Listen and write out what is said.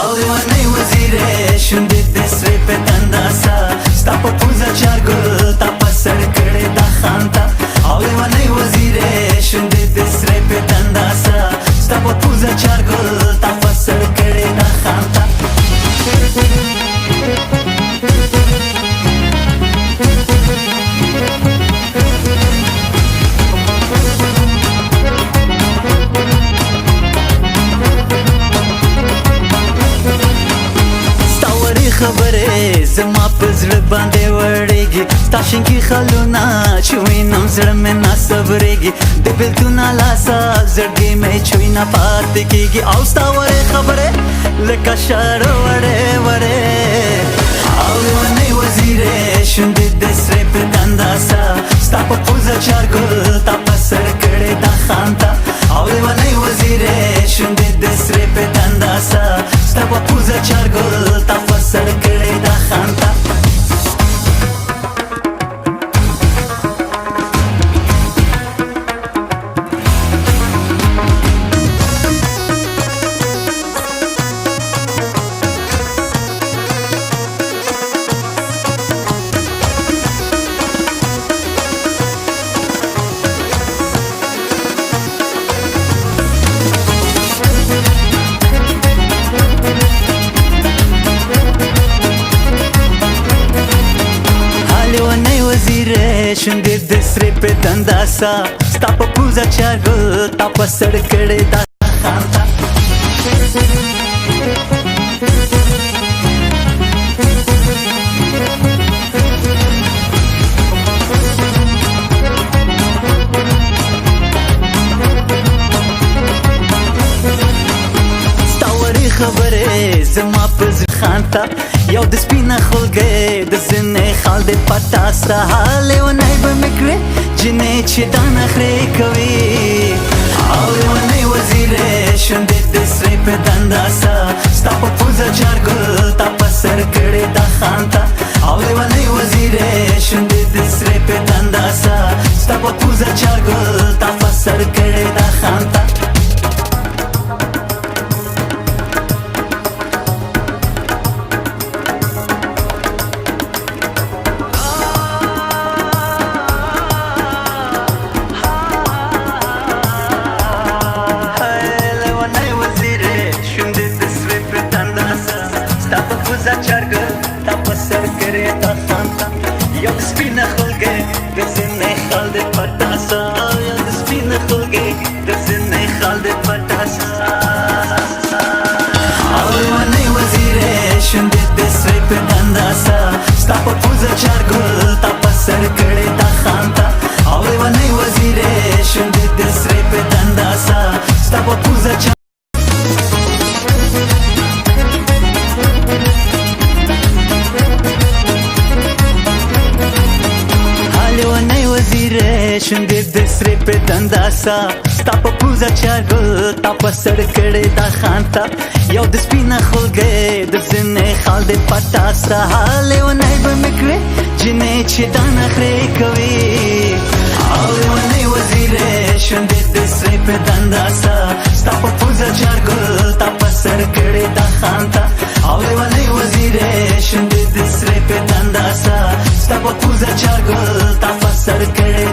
او لیونی وزیره شونډې دې سرې په دنداسه ستا په پوزه چارګل تا په سر کړې دا خانته او لیونی وزیره شونډې دې سرې په دنداسه ستا په پوزه چارګل تا په سر کړې دا خانته خبره زما په زړه باندې وړېږي ستا شینکي خالونه چې وینم زړه مې نه صبرېږي د بېلتون لاسه زړګی مې چوی نه پاتې کېږي او ستا وړې خبرې لکه شاړه وړې وړې او لیونۍ وزیرې شونډې دې سرې په دنداسه ستا په پوزه چارګل تا په سر کړې دا خانته او لیونۍ وزیرې شونډې دې سرې په دنداسه ستا په پوزه چارګل تا په سر کړې دا خانته شونډې دې سرې په دنداسه ستا په پوزه چارګل تا په سر کړې دا خانته ستا وړې خبرې زما په زړه خانته یو د سپینه خولګۍ د زنې خال دې پټه ستا لیونی به مې کړې جنې چې دا نخرې کوي او لیونۍ وزیرې شونډې دې سرې په دنداسه ستا په پوزه چارګل تا په سر کړې دا خانته او لیونۍ وزیرې شونډې دې سرې په دنداسه ستا په پوزه چارګل تا په سر کړې دا خانته چارګل تا په سر کړې دا خانته یو د سپینه خولګۍ د زنې خال دې پټاسه یو د سپینه خولګۍ د زنې خال دې پټاسه او لیونۍ وزیرې شونډې دې سرې په دنداسه ستا په پوزه چارګل تا په سر کړې دا خانته او لیونۍ وزیرې شونډې دې سرې په دنداسه ستا په پوزه شونډې دې سرې په دنداسه ستا په پوزه چارګل تا په سر کړې دا خانته یو د سپینه خولګۍ د زنې خال دې پټاسه لیونی به مې کړې جنې چې دا نخرې کوي او لیونۍ وزیرې شونډې دې سرې په دنداسه ستا په پوزه چارګل تا په سر کړې دا خانته او لیونۍ وزیرې شونډې دې سرې په دنداسه ستا په پوزه چارګل تا په سر کړې